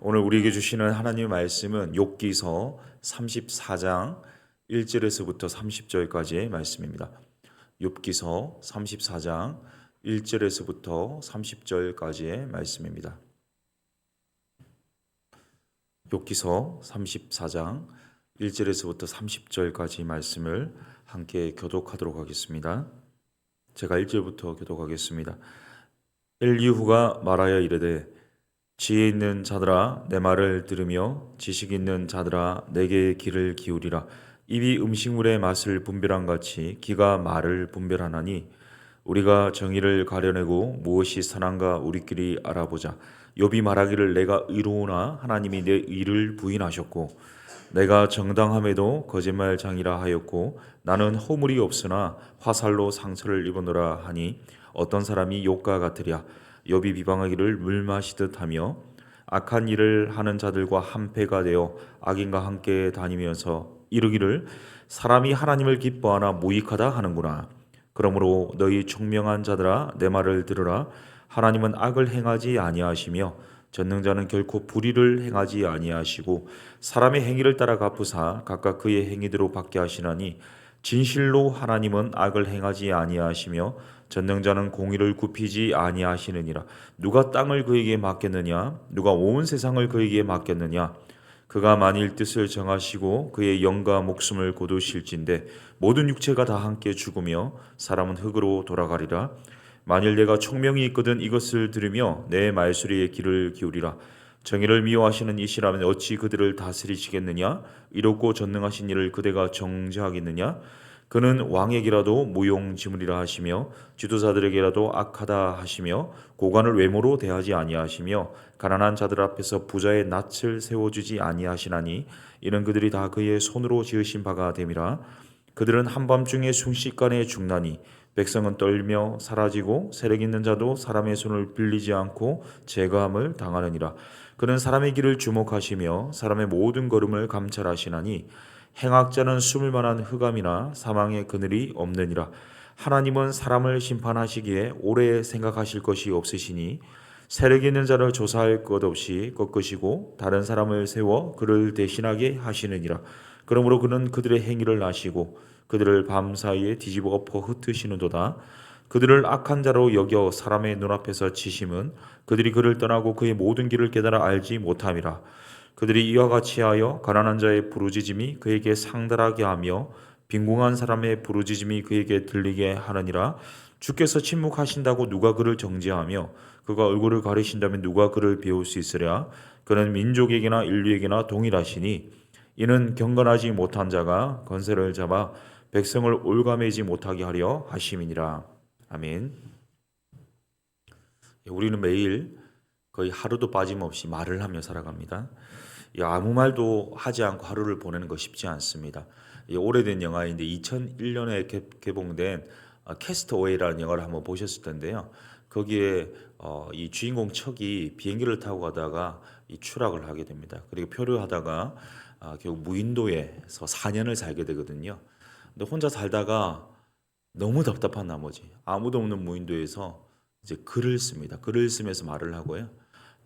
오늘 우리에게 주시는 하나님의 말씀은 욥기서 34장 1절에서부터 30절까지의 말씀입니다. 욥기서 34장 1절에서부터 30절까지의 말씀입니다. 욥기서 34장 1절에서부터 30절까지 말씀을 함께 교독하도록 하겠습니다. 제가 1절부터 교독하겠습니다. 엘리후가 말하여 이르되 지혜 있는 자들아 내 말을 들으며 지식 있는 자들아 내게 귀를 기울이라. 입이 음식물의 맛을 분별한 같이 귀가 말을 분별하나니 우리가 정의를 가려내고 무엇이 선한가 우리끼리 알아보자. 욥이 말하기를 내가 의로우나 하나님이 내 의를 부인하셨고 내가 정당함에도 거짓말장이라 하였고 나는 허물이 없으나 화살로 상처를 입었노라 하니 어떤 사람이 욥과 같으랴. 욥이 비방하기를 물 마시듯 하며 악한 일을 하는 자들과 한패가 되어 악인과 함께 다니면서 이르기를 사람이 하나님을 기뻐하나 무익하다 하는구나. 그러므로 너희 총명한 자들아 내 말을 들으라. 하나님은 악을 행하지 아니하시며 전능자는 결코 불의를 행하지 아니하시고 사람의 행위를 따라 갚으사 각각 그의 행위대로 받게 하시나니 진실로 하나님은 악을 행하지 아니하시며 전능자는 공의를 굽히지 아니하시느니라. 누가 땅을 그에게 맡겼느냐? 누가 온 세상을 그에게 맡겼느냐? 그가 만일 뜻을 정하시고 그의 영과 목숨을 거두실진데 모든 육체가 다 함께 죽으며 사람은 흙으로 돌아가리라. 만일 내가 총명이 있거든 이것을 들으며 내 말소리에 귀를 기울이라. 정의를 미워하시는 이시라면 어찌 그들을 다스리시겠느냐? 이롭고 전능하신 이를 그대가 정죄하겠느냐? 그는 왕에게라도 무용지물이라 하시며 지도자들에게라도 악하다 하시며 고관을 외모로 대하지 아니하시며 가난한 자들 앞에서 부자의 낯을 세워주지 아니하시나니 이는 그들이 다 그의 손으로 지으신 바가 됨이라. 그들은 한밤중에 순식간에 죽나니 백성은 떨며 사라지고 세력 있는 자도 사람의 손을 빌리지 않고 제거함을 당하느니라. 그는 사람의 길을 주목하시며 사람의 모든 걸음을 감찰하시나니 행악자는 숨을 만한 흑암이나 사망의 그늘이 없느니라. 하나님은 사람을 심판하시기에 오래 생각하실 것이 없으시니 세력 있는 자를 조사할 것 없이 꺾으시고 다른 사람을 세워 그를 대신하게 하시느니라. 그러므로 그는 그들의 행위를 아시고 그들을 밤사이에 뒤집어 엎어 흩으시는도다. 그들을 악한 자로 여겨 사람의 눈앞에서 치심은 그들이 그를 떠나고 그의 모든 길을 깨달아 알지 못함이라. 그들이 이와 같이 하여 가난한 자의 부르짖음이 그에게 상달하게 하며 빈궁한 사람의 부르짖음이 그에게 들리게 하느니라. 주께서 침묵하신다고 누가 그를 정죄하며 그가 얼굴을 가리신다면 누가 그를 배울 수 있으랴. 그는 민족에게나 인류에게나 동일하시니 이는 경건하지 못한 자가 건세를 잡아 백성을 올가매지 못하게 하려 하심이니라. 아멘. 우리는 매일 거의 하루도 빠짐없이 말을 하며 살아갑니다. 아무 말도 하지 않고 하루를 보내는 거 쉽지 않습니다. 오래된 영화인데 2001년에 개봉된 캐스트어웨이라는 영화를 한번 보셨을 텐데요. 거기에 이 주인공 척이 비행기를 타고 가다가 추락을 하게 됩니다. 그리고 표류하다가 결국 무인도에서 4년을 살게 되거든요. 근데 혼자 살다가 너무 답답한 나머지 아무도 없는 무인도에서 이제 글을 씁니다. 글을 쓰면서 말을 하고요.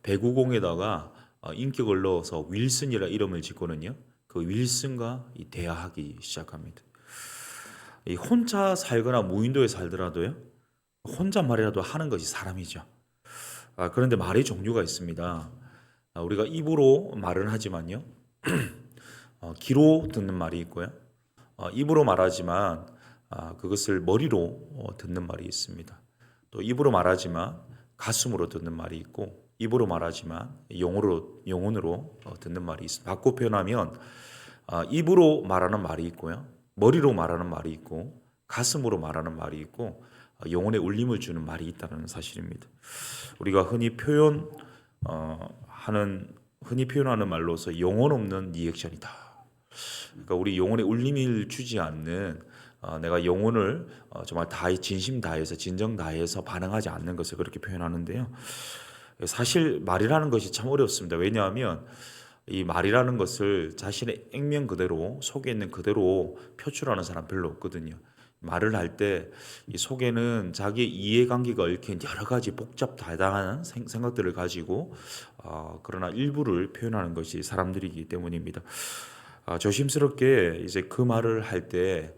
배구공에다가 인격을 넣어서 윌슨이라 이름을 짓고는요. 그 윌슨과 대화하기 시작합니다. 혼자 살거나 무인도에 살더라도요. 혼잣말이라도 하는 것이 사람이죠. 그런데 말의 종류가 있습니다. 우리가 입으로 말은 하지만요. 귀로 듣는 말이 있고요. 입으로 말하지만 그것을 머리로 듣는 말이 있습니다. 또 입으로 말하지만 가슴으로 듣는 말이 있고 입으로 말하지만 영혼으로 듣는 말이 있습니다. 바꿔 표현하면 입으로 말하는 말이 있고요. 머리로 말하는 말이 있고 가슴으로 말하는 말이 있고 영혼에 울림을 주는 말이 있다는 사실입니다. 우리가 흔히 표현하는 말로서 영혼 없는 리액션이다. 그러니까 우리 영혼에 울림을 주지 않는 내가 영혼을 정말 진심 다해서 진정 다해서 반응하지 않는 것을 그렇게 표현하는데요. 사실 말이라는 것이 참 어렵습니다. 왜냐하면 이 말이라는 것을 자신의 액면 그대로 속에 있는 그대로 표출하는 사람 별로 없거든요. 말을 할 때 이 속에는 자기의 이해관계가 얽힌 여러 가지 복잡 다양한 생각들을 가지고 그러나 일부를 표현하는 것이 사람들이기 때문입니다. 조심스럽게 이제 그 말을 할 때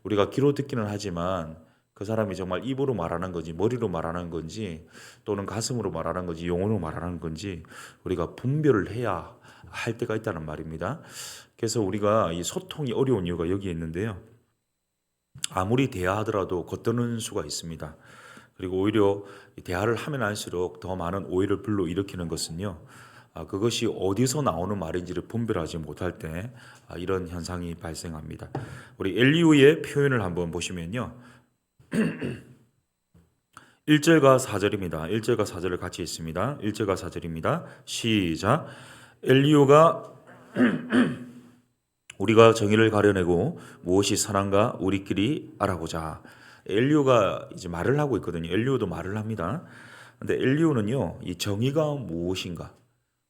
우리가 귀로 듣기는 하지만 그 사람이 정말 입으로 말하는 건지 머리로 말하는 건지 또는 가슴으로 말하는 건지 영혼으로 말하는 건지 우리가 분별을 해야 할 때가 있다는 말입니다. 그래서 우리가 이 소통이 어려운 이유가 여기에 있는데요. 아무리 대화하더라도 겉도는 수가 있습니다. 그리고 오히려 대화를 하면 할수록 더 많은 오해를 불러일으키는 것은요. 그것이 어디서 나오는 말인지를 분별하지 못할 때 이런 현상이 발생합니다. 우리 엘리후의 표현을 한번 보시면요. 1절과 4절입니다. 1절과 4절을 같이 읽습니다. 1절과 4절입니다. 시작. 엘리후가 우리가 정의를 가려내고 무엇이 선한가 우리끼리 알아보자. 엘리후가 이제 말을 하고 있거든요. 엘리후도 말을 합니다. 근데 엘리후는요, 이 정의가 무엇인가,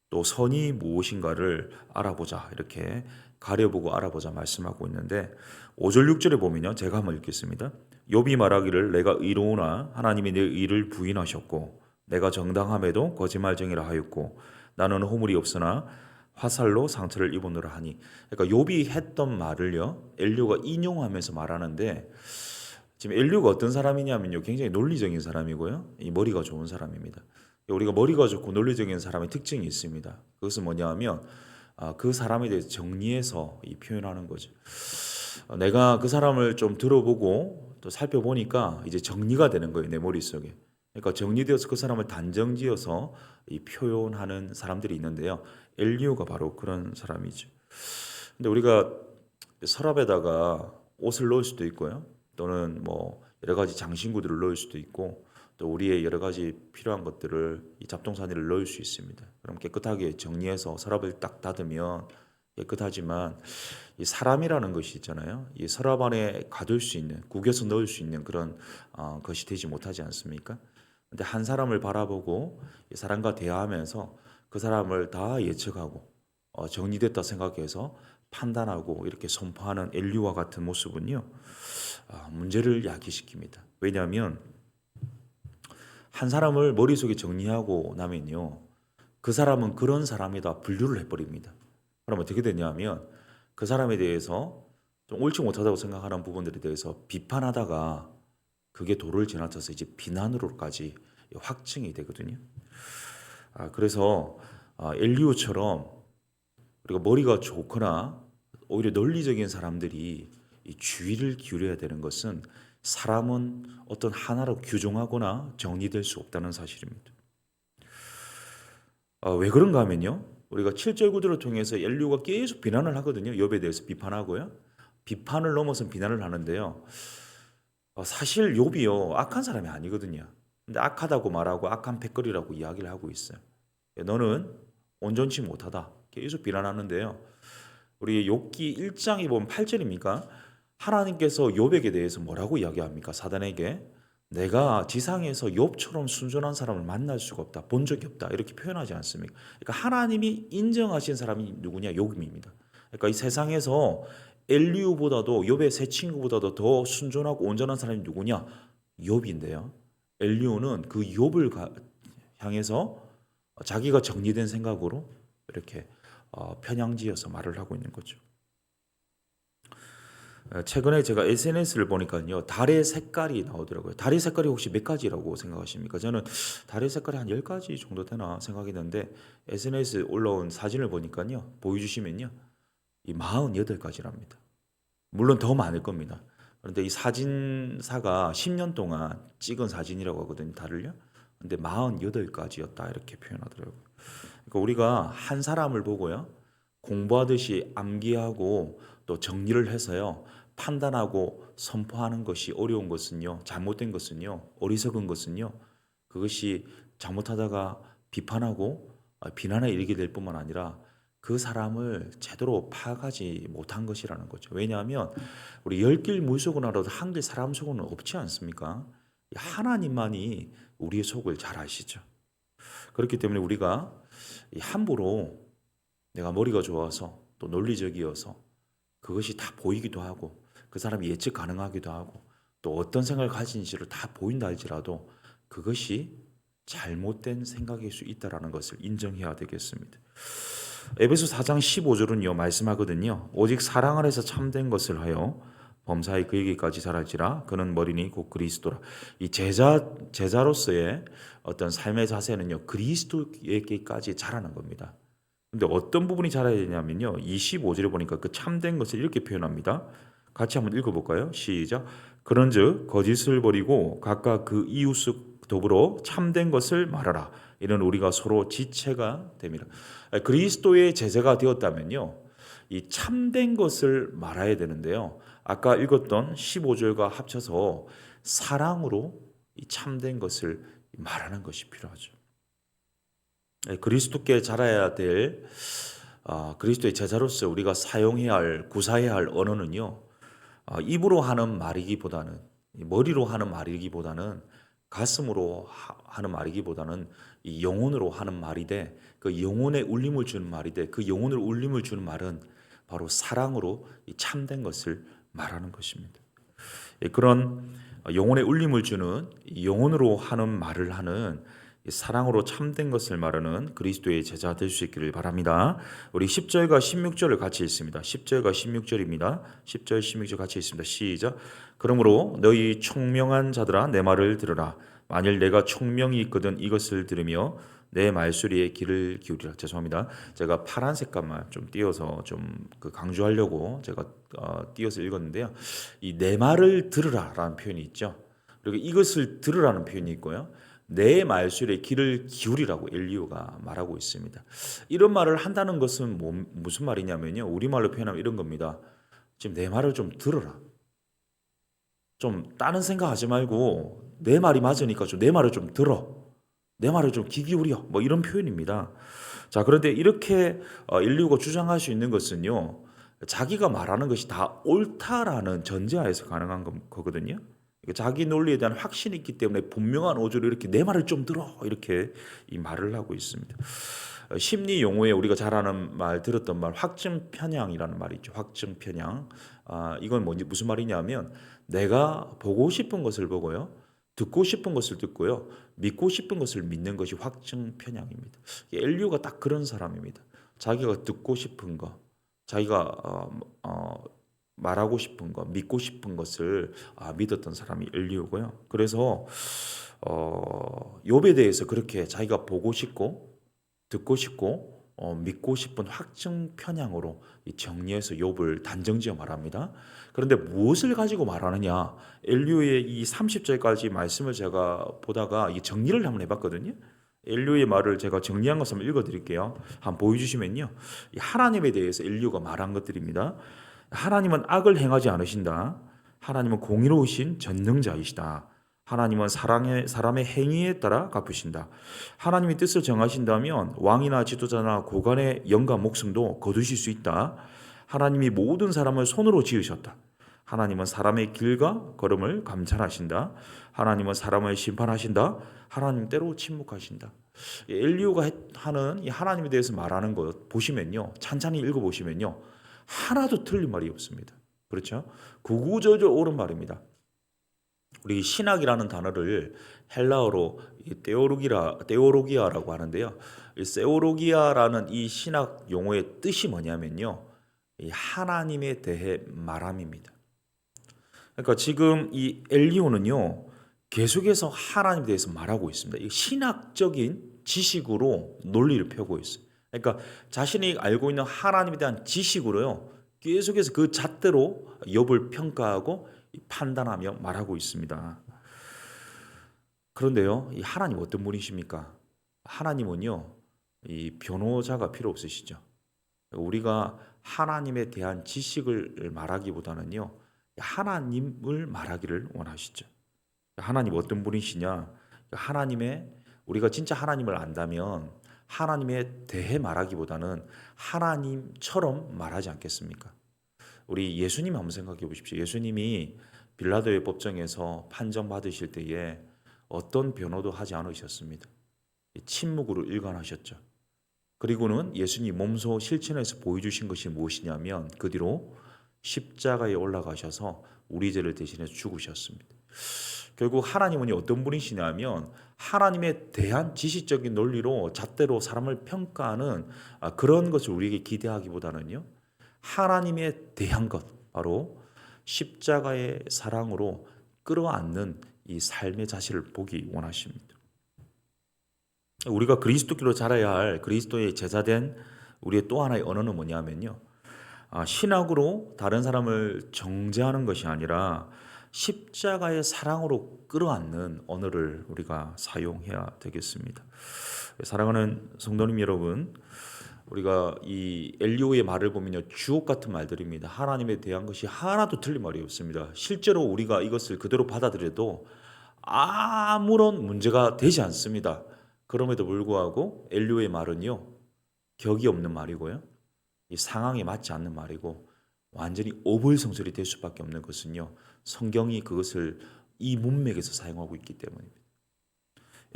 또 선이 무엇인가를 알아보자. 이렇게 가려보고 알아보자 말씀하고 있는데 5절 6절에 보면요. 제가 한번 읽겠습니다. 욥이 말하기를 내가 의로우나 하나님이 내 의를 부인하셨고 내가 정당함에도 거짓말쟁이라 하였고 나는 허물이 없으나 화살로 상처를 입었노라 하니. 그러니까 욥이 했던 말을요. 엘리후가 인용하면서 말하는데 지금 엘리후가 어떤 사람이냐면요. 굉장히 논리적인 사람이고요. 이 머리가 좋은 사람입니다. 우리가 머리가 좋고 논리적인 사람의 특징이 있습니다. 그것은 뭐냐면 그 사람에 대해서 정리해서 표현하는 거죠. 내가 그 사람을 좀 들어보고 또 살펴보니까 이제 정리가 되는 거예요. 내 머릿속에. 그러니까 정리되어서 그 사람을 단정지어서 표현하는 사람들이 있는데요. 엘리후가 바로 그런 사람이죠. 근데 우리가 서랍에다가 옷을 넣을 수도 있고요. 또는 뭐 여러 가지 장신구들을 넣을 수도 있고 또 우리의 여러 가지 필요한 것들을 이 잡동사니를 넣을 수 있습니다. 그럼 깨끗하게 정리해서 서랍을 딱 닫으면 깨끗하지만 이 사람이라는 것이 있잖아요. 이 서랍 안에 가둘 수 있는, 구겨서 넣을 수 있는 그런 것이 되지 못하지 않습니까? 근데 한 사람을 바라보고 이 사람과 대화하면서 그 사람을 다 예측하고 정리됐다 생각해서 판단하고 이렇게 선포하는 엘리후와 같은 모습은요. 문제를 야기시킵니다. 왜냐하면 한 사람을 머릿속에 정리하고 나면요. 그 사람은 그런 사람이다 분류를 해버립니다. 그럼 어떻게 되냐면 그 사람에 대해서 좀 옳지 못하다고 생각하는 부분들에 대해서 비판하다가 그게 도를 지나쳐서 이제 비난으로까지 확증이 되거든요. 그래서 엘리후처럼 우리가 머리가 좋거나 오히려 논리적인 사람들이 이 주의를 기울여야 되는 것은 사람은 어떤 하나로 규정하거나 정리될 수 없다는 사실입니다. 왜 그런가 하면요. 우리가 7절 구절을 통해서 엘리후가 계속 비난을 하거든요. 욥에 대해서 비판하고요. 비판을 넘어선 비난을 하는데요. 사실 욥이요. 악한 사람이 아니거든요. 근데 악하다고 말하고 악한 패거리라고 이야기를 하고 있어요. 너는 온전치 못하다. 계속 비난하는데요. 우리 욥기 1장에 보면 8절입니까? 하나님께서 욥에게 대해서 뭐라고 이야기합니까? 사단에게 내가 지상에서 욥처럼 순전한 사람을 만날 수가 없다. 본 적이 없다. 이렇게 표현하지 않습니까? 그러니까 하나님이 인정하신 사람이 누구냐? 욥입니다. 그러니까 이 세상에서 엘리후보다도 욥의 세 친구보다도 더 순전하고 온전한 사람이 누구냐? 욥인데요. 엘리후는 그 욥을 향해서 자기가 정리된 생각으로 이렇게 편향지어서 말을 하고 있는 거죠. 최근에 제가 SNS를 보니까요. 달의 색깔이 나오더라고요. 달의 색깔이 혹시 몇 가지라고 생각하십니까? 저는 달의 색깔이 한 10가지 정도 되나 생각했는데 SNS에 올라온 사진을 보니까요. 보여주시면요. 이 48가지랍니다. 물론 더 많을 겁니다. 그런데 이 사진사가 10년 동안 찍은 사진이라고 하거든요. 달을요. 근데 48가지였다 이렇게 표현하더라고요. 그러니까 우리가 한 사람을 보고요. 공부하듯이 암기하고 또 정리를 해서요. 판단하고 선포하는 것이 어려운 것은요. 잘못된 것은요. 어리석은 것은요. 그것이 잘못하다가 비판하고 비난에 이르게 될 뿐만 아니라 그 사람을 제대로 파악하지 못한 것이라는 거죠. 왜냐하면 우리 10길 물 속은 알아도 한길 사람 속은 없지 않습니까? 하나님만이 우리의 속을 잘 아시죠. 그렇기 때문에 우리가 함부로 내가 머리가 좋아서 또 논리적이어서 그것이 다 보이기도 하고 그 사람이 예측 가능하기도 하고 또 어떤 생각을 가진지를 다 보인다 할지라도 그것이 잘못된 생각일 수 있다라는 것을 인정해야 되겠습니다. 에베소 4장 15절은요 말씀하거든요. 오직 사랑 안에서 참된 것을 하여 범사에 그에게까지 자랄지라 그는 머리니 곧 그리스도라. 이 제자로서의 어떤 삶의 자세는요 그리스도에게까지 자라는 겁니다. 근데 어떤 부분이 자라야 되냐면요 25절에 보니까 그 참된 것을 이렇게 표현합니다. 같이 한번 읽어볼까요? 시작. 그런즉 거짓을 버리고 각각 그 이웃을 더불어 참된 것을 말하라. 이는 우리가 서로 지체가 됩니다. 그리스도의 제자가 되었다면요, 이 참된 것을 말해야 되는데요. 아까 읽었던 15절과 합쳐서 사랑으로 이 참된 것을 말하는 것이 필요하죠. 그리스도께 자라야 될 그리스도의 제자로서 우리가 사용해야 할 구사해야 할 언어는요. 입으로 하는 말이기보다는 머리로 하는 말이기보다는 가슴으로 하는 말이기보다는 이 영혼으로 하는 말이 돼. 그 영혼에 울림을 주는 말이 돼. 그 영혼을 울림을 주는 말은 바로 사랑으로 이 참된 것을 말하는 것입니다. 그런 영혼에 울림을 주는 영혼으로 하는 말을 하는 사랑으로 참된 것을 말하는 그리스도의 제자 될 수 있기를 바랍니다. 우리 10절과 16절을 같이 읽습니다. 10절과 16절입니다. 10절 16절 같이 읽습니다. 시작. 그러므로 너희 총명한 자들아 내 말을 들으라. 만일 내가 총명이 있거든 이것을 들으며 내 말소리에 귀를 기울이라. 죄송합니다. 제가 파란 색깔만 좀 띄어서 좀 그 강조하려고 제가 띄어서 읽었는데요. 이 내 말을 들으라라는 표현이 있죠. 그리고 이것을 들으라는 표현이 있고요. 내 말술에 귀를 기울이라고 엘리야가 말하고 있습니다. 이런 말을 한다는 것은 무슨 말이냐면요. 우리말로 표현하면 이런 겁니다. 지금 내 말을 좀 들어라. 좀 다른 생각하지 말고 내 말이 맞으니까 좀 내 말을 좀 들어. 내 말을 좀 귀 기울여. 뭐 이런 표현입니다. 자, 그런데 이렇게 엘리야가 주장할 수 있는 것은요. 자기가 말하는 것이 다 옳다라는 전제하에서 가능한 거거든요. 자기 논리에 대한 확신이 있기 때문에 분명한 어조로 이렇게 내 말을 좀 들어 이렇게 이 말을 하고 있습니다. 심리 용어에 우리가 잘 아는 말 들었던 말 확증 편향이라는 말이 있죠. 확증 편향. 이건 무슨 말이냐면 내가 보고 싶은 것을 보고요. 듣고 싶은 것을 듣고요. 믿고 싶은 것을 믿는 것이 확증 편향입니다. 엘리야가 딱 그런 사람입니다. 자기가 듣고 싶은 거, 자기가 말하고 싶은 것, 믿고 싶은 것을 믿었던 사람이 엘리야고요. 그래서 욥에 대해서 그렇게 자기가 보고 싶고 듣고 싶고 믿고 싶은 확증 편향으로 정리해서 욥을 단정지어 말합니다. 그런데 무엇을 가지고 말하느냐? 엘리야의 이 30절까지 말씀을 제가 보다가 이 정리를 한번 해봤거든요. 엘리야의 말을 제가 정리한 것을 한번 읽어드릴게요. 한번 보여주시면요, 하나님에 대해서 엘리야가 말한 것들입니다. 하나님은 악을 행하지 않으신다. 하나님은 공의로우신 전능자이시다. 하나님은 사람의 행위에 따라 갚으신다. 하나님이 뜻을 정하신다면 왕이나 지도자나 고관의 영과 목숨도 거두실 수 있다. 하나님이 모든 사람을 손으로 지으셨다. 하나님은 사람의 길과 걸음을 감찰하신다. 하나님은 사람을 심판하신다. 하나님 때로 침묵하신다. 엘리야가 하는 이 하나님에 대해서 말하는 것 보시면요, 찬찬히 읽어보시면요, 하나도 틀린 말이 없습니다. 그렇죠? 구구절절 옳은 말입니다. 우리 신학이라는 단어를 헬라어로 테오로기아라고 하는데요. 이 세오로기아라는 이 신학 용어의 뜻이 뭐냐면요, 이 하나님에 대해 말함입니다. 그러니까 지금 이 엘리야는요 계속해서 하나님에 대해서 말하고 있습니다. 이 신학적인 지식으로 논리를 펴고 있어요. 그러니까 자신이 알고 있는 하나님에 대한 지식으로요 계속해서 그 잣대로 욥을 평가하고 판단하며 말하고 있습니다. 그런데요, 이 하나님 어떤 분이십니까? 하나님은요 이 변호자가 필요 없으시죠. 우리가 하나님에 대한 지식을 말하기보다는요 하나님을 말하기를 원하시죠. 하나님 어떤 분이시냐? 하나님의 우리가 진짜 하나님을 안다면 하나님에 대해 말하기보다는 하나님처럼 말하지 않겠습니까? 우리 예수님 한번 생각해 보십시오. 예수님이 빌라도의 법정에서 판정받으실 때에 어떤 변호도 하지 않으셨습니다. 침묵으로 일관하셨죠. 그리고는 예수님 몸소 실천해서 보여주신 것이 무엇이냐면 그 뒤로 십자가에 올라가셔서 우리 죄를 대신해 죽으셨습니다. 결국 하나님은 어떤 분이시냐면 하나님에 대한 지식적인 논리로 잣대로 사람을 평가하는 그런 것을 우리에게 기대하기보다는요, 하나님에 대한 것, 바로 십자가의 사랑으로 끌어안는 이 삶의 자세를 보기 원하십니다. 우리가 그리스도께로 자라야 할 그리스도의 제자된 우리의 또 하나의 언어는 뭐냐면요, 신학으로 다른 사람을 정죄하는 것이 아니라 십자가의 사랑으로 끌어안는 언어를 우리가 사용해야 되겠습니다. 사랑하는 성도님 여러분, 우리가 이 엘리오의 말을 보면요, 주옥 같은 말들입니다. 하나님에 대한 것이 하나도 틀린 말이 없습니다. 실제로 우리가 이것을 그대로 받아들여도 아무런 문제가 되지 않습니다. 그럼에도 불구하고 엘리오의 말은요, 격이 없는 말이고요, 이 상황에 맞지 않는 말이고 완전히 오불성설이 될 수밖에 없는 것은요, 성경이 그것을 이 문맥에서 사용하고 있기 때문입니다.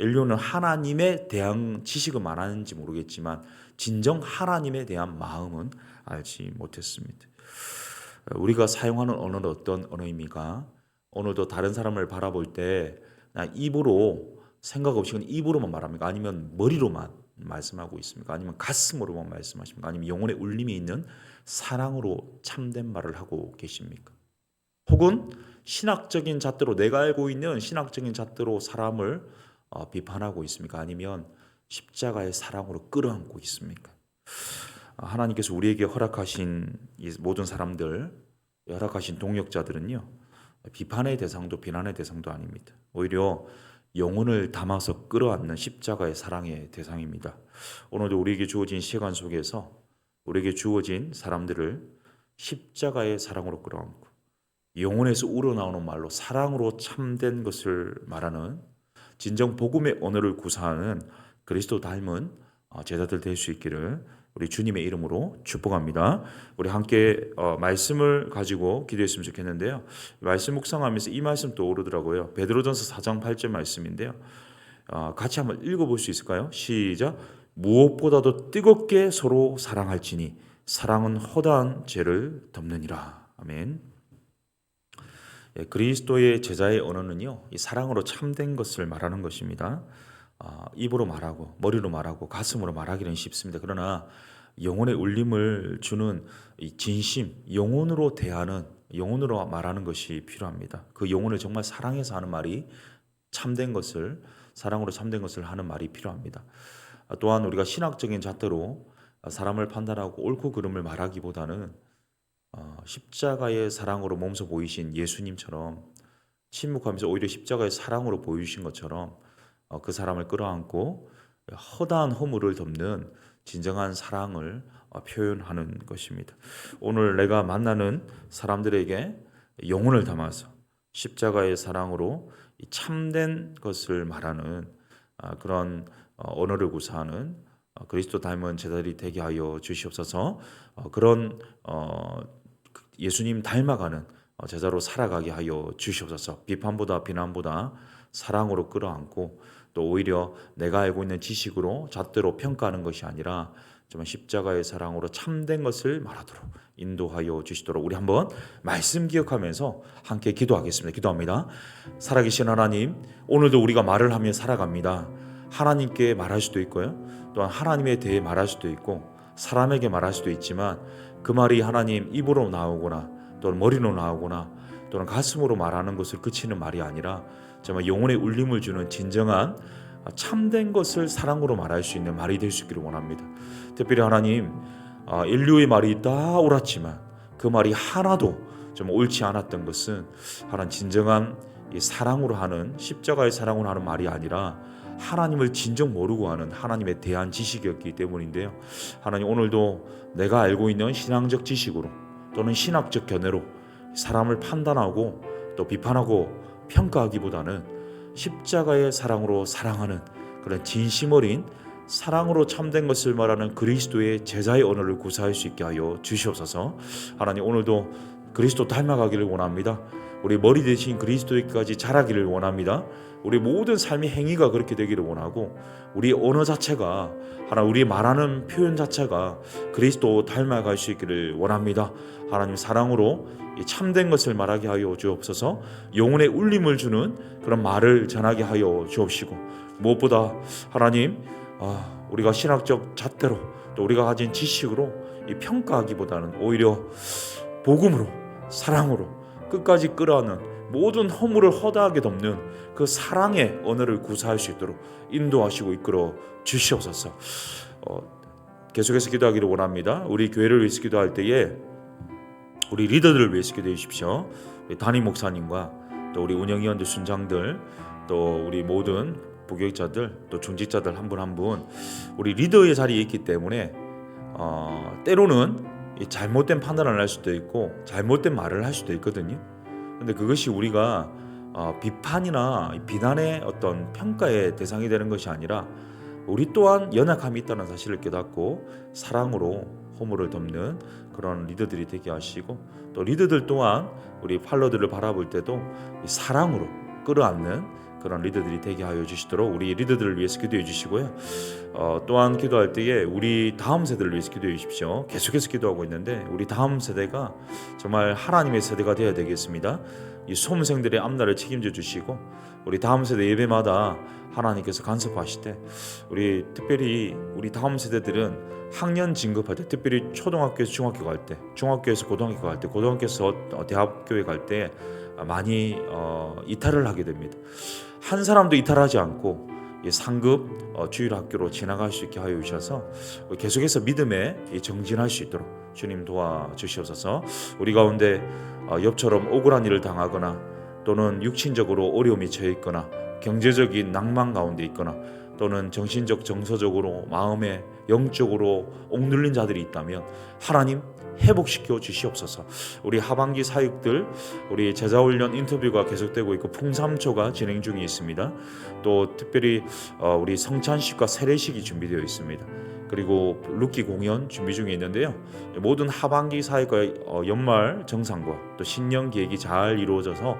엘리오는 하나님에 대한 지식은 많았는지 모르겠지만 진정 하나님에 대한 마음은 알지 못했습니다. 우리가 사용하는 언어는 어떤 언어입니까? 오늘도 다른 사람을 바라볼 때 그냥 입으로 생각 없이 그냥 입으로만 말합니까? 아니면 머리로만 말씀하고 있습니까? 아니면 가슴으로만 말씀하십니까? 아니면 영혼의 울림이 있는 사랑으로 참된 말을 하고 계십니까? 혹은 신학적인 잣대로, 내가 알고 있는 신학적인 잣대로 사람을 비판하고 있습니까? 아니면 십자가의 사랑으로 끌어안고 있습니까? 하나님께서 우리에게 허락하신 이 모든 사람들, 허락하신 동역자들은요, 비판의 대상도 비난의 대상도 아닙니다. 오히려 영혼을 담아서 끌어안는 십자가의 사랑의 대상입니다. 오늘도 우리에게 주어진 시간 속에서 우리에게 주어진 사람들을 십자가의 사랑으로 끌어안고 영혼에서 우러나오는 말로 사랑으로 참된 것을 말하는 진정 복음의 언어를 구사하는 그리스도 닮은 제자들 될 수 있기를 우리 주님의 이름으로 축복합니다. 우리 함께 말씀을 가지고 기도했으면 좋겠는데요. 말씀 묵상하면서 이 말씀 떠오르더라고요. 베드로전서 4장 8절 말씀인데요. 같이 한번 읽어볼 수 있을까요? 시작. 무엇보다도 뜨겁게 서로 사랑할지니 사랑은 허다한 죄를 덮느니라. 아멘. 그리스도의 제자의 언어는요, 이 사랑으로 참된 것을 말하는 것입니다. 입으로 말하고 머리로 말하고 가슴으로 말하기는 쉽습니다. 그러나 영혼의 울림을 주는 이 진심, 영혼으로 대하는, 영혼으로 말하는 것이 필요합니다. 그 영혼을 정말 사랑해서 하는 말이 참된 것을, 사랑으로 참된 것을 하는 말이 필요합니다. 또한 우리가 신학적인 잣대로 사람을 판단하고 옳고 그름을 말하기보다는 십자가의 사랑으로 몸소 보이신 예수님처럼 침묵하면서 오히려 십자가의 사랑으로 보이신 것처럼 그 사람을 끌어안고 허다한 허물을 덮는 진정한 사랑을 표현하는 것입니다. 오늘 내가 만나는 사람들에게 영혼을 담아서 십자가의 사랑으로 참된 것을 말하는 그런 언어를 구사하는 그리스도 닮은 제자들이 되게 하여 주시옵소서. 그런 예수님 닮아가는 제자로 살아가게 하여 주시옵소서. 비판보다 비난보다 사랑으로 끌어안고 또 오히려 내가 알고 있는 지식으로 잣대로 평가하는 것이 아니라 정말 십자가의 사랑으로 참된 것을 말하도록 인도하여 주시도록 우리 한번 말씀 기억하면서 함께 기도하겠습니다. 기도합니다. 살아계신 하나님, 오늘도 우리가 말을 하며 살아갑니다. 하나님께 말할 수도 있고요, 또한 하나님에 대해 말할 수도 있고 사람에게 말할 수도 있지만 그 말이 하나님 입으로 나오거나 또는 머리로 나오거나 또는 가슴으로 말하는 것을 그치는 말이 아니라 정말 영혼의 울림을 주는 진정한 참된 것을 사랑으로 말할 수 있는 말이 될 수 있기를 원합니다. 특별히 하나님, 인류의 말이 다 옳았지만 그 말이 하나도 좀 옳지 않았던 것은 하나님 진정한 이 사랑으로 하는, 십자가의 사랑으로 하는 말이 아니라 하나님을 진정 모르고 하는 하나님에 대한 지식이었기 때문인데요. 하나님, 오늘도 내가 알고 있는 신앙적 지식으로 또는 신학적 견해로 사람을 판단하고 또 비판하고 평가하기보다는 십자가의 사랑으로 사랑하는 그런 진심 어린 사랑으로 참된 것을 말하는 그리스도의 제자의 언어를 구사할 수 있게 하여 주시옵소서. 하나님, 오늘도 그리스도 닮아가기를 원합니다. 우리 머리 대신 그리스도에까지 자라기를 원합니다. 우리 모든 삶의 행위가 그렇게 되기를 원하고 우리 언어 자체가 하나님 우리 말하는 표현 자체가 그리스도 닮아갈 수 있기를 원합니다. 하나님 사랑으로 참된 것을 말하게 하여 주옵소서. 영혼의 울림을 주는 그런 말을 전하게 하여 주옵시고 무엇보다 하나님 우리가 신학적 잣대로 또 우리가 가진 지식으로 평가하기보다는 오히려 복음으로 사랑으로 끝까지 끌어안는 모든 허물을 허다하게 덮는 그 사랑의 언어를 구사할 수 있도록 인도하시고 이끌어 주시옵소서. 계속해서 기도하기를 원합니다. 우리 교회를 위해서 기도할 때에 우리 리더들을 위해서 기도해 주십시오. 우리 담임 목사님과 또 우리 운영위원들 순장들 또 우리 모든 부교육자들 또 중직자들 한 분 한 분 우리 리더의 자리에 있기 때문에 때로는 잘못된 판단을 할 수도 있고 잘못된 말을 할 수도 있거든요. 근데 그것이 우리가 비판이나 비난의 어떤 평가의 대상이 되는 것이 아니라 우리 또한 연약함이 있다는 사실을 깨닫고 사랑으로 허물을 덮는 그런 리더들이 되게 하시고 또 리더들 또한 우리 팔로들을 바라볼 때도 사랑으로 끌어안는 그런 리더들이 되게 하여 주시도록 우리 리더들을 위해서 기도해 주시고요. 또한 기도할 때에 우리 다음 세대를 위해서 기도해 주십시오. 계속해서 기도하고 있는데 우리 다음 세대가 정말 하나님의 세대가 되어야 되겠습니다. 이 수험생들의 앞날을 책임져 주시고 우리 다음 세대 예배마다 하나님께서 간섭하실 때 우리 특별히 우리 다음 세대들은 학년 진급할 때 특별히 초등학교에서 중학교 갈 때 중학교에서 고등학교 갈 때 고등학교에서 대학교에 갈 때 많이 이탈을 하게 됩니다. 한 사람도 이탈하지 않고 상급 주일학교로 지나갈 수 있게 하여 주셔서 계속해서 믿음에 정진할 수 있도록 주님 도와주시옵소서. 우리 가운데 옆처럼 억울한 일을 당하거나 또는 육신적으로 어려움이 처해 있거나 경제적인 낭만 가운데 있거나 또는 정신적 정서적으로 마음에 영적으로 억눌린 자들이 있다면 하나님 회복시켜 주시옵소서. 우리 하반기 사역들 우리 제자훈련 인터뷰가 계속되고 있고 풍삼초가 진행 중에 있습니다. 또 특별히 우리 성찬식과 세례식이 준비되어 있습니다. 그리고 룻기 공연 준비 중에 있는데요. 모든 하반기 사역과 연말 정상과 또 신년 계획이 잘 이루어져서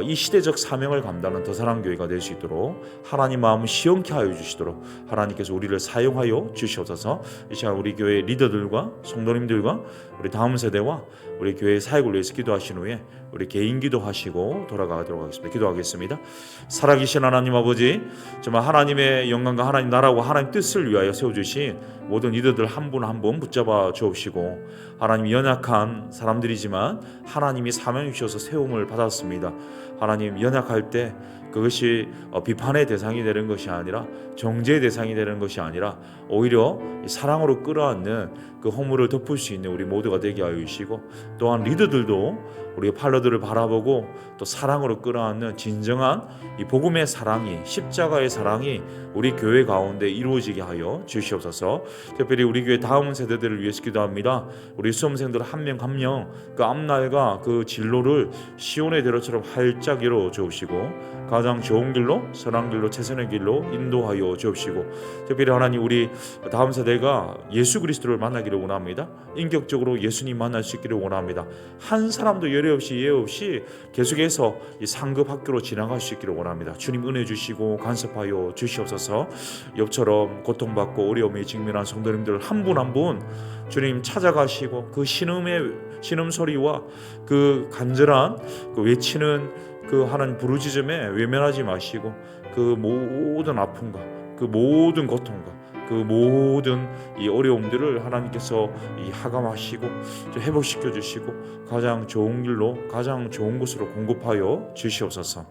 이 시대적 사명을 감당하는 더 사랑 교회가 될 수 있도록 하나님 마음 시원케 하여 주시도록 하나님께서 우리를 사용하여 주시옵소서. 이 시간 우리 교회 리더들과 성도님들과 우리 다음 세대와 우리 교회 사역을 위해서 기도하신 후에 우리 개인 기도하시고 돌아가도록 하겠습니다. 기도하겠습니다. 살아계신 하나님 아버지, 정말 하나님의 영광과 하나님 나라와 하나님 뜻을 위하여 세워주신 모든 리더들 한 분 한 분 붙잡아 주옵시고 하나님 연약한 사람들이지만 하나님이 사명해 주셔서 세움을 받았습니다. 하나님 연약할 때 그것이 비판의 대상이 되는 것이 아니라 정죄의 대상이 되는 것이 아니라 오히려 사랑으로 끌어안는 그 허물을 덮을 수 있는 우리 모두가 되게 하여 주시고 또한 리더들도 우리 팔로들을 바라보고 또 사랑으로 끌어안는 진정한 이 복음의 사랑이 십자가의 사랑이 우리 교회 가운데 이루어지게 하여 주시옵소서. 특별히 우리 교회 다음 세대들을 위해서 기도합니다. 우리 수험생들 한 명 한 명 그 앞날과 그 진로를 시온의 대로처럼 활짝 열어 주옵시고 가장 좋은 길로 선한 길로 최선의 길로 인도하여 주옵시고 특별히 하나님 우리 다음 세대가 예수 그리스도를 만나기를 원합니다. 인격적으로 예수님 만날 수 있기를 원합니다. 한 사람도 예외 없이 예외 없이 계속해서 이 상급 학교로 지나갈 수 있기를 원합니다. 주님 은혜 주시고 간섭하여 주시옵소서. 옆처럼 고통받고 어려움에 직면한 성도님들 한 분 한 분 주님 찾아가시고 그 신음소리와 그 간절한 그 외치는 그 하나님 부르짖음에 외면하지 마시고 그 모든 아픔과 그 모든 고통과 그 모든 이 어려움들을 하나님께서 하감하시고 회복시켜 주시고 가장 좋은 길로 가장 좋은 곳으로 공급하여 주시옵소서.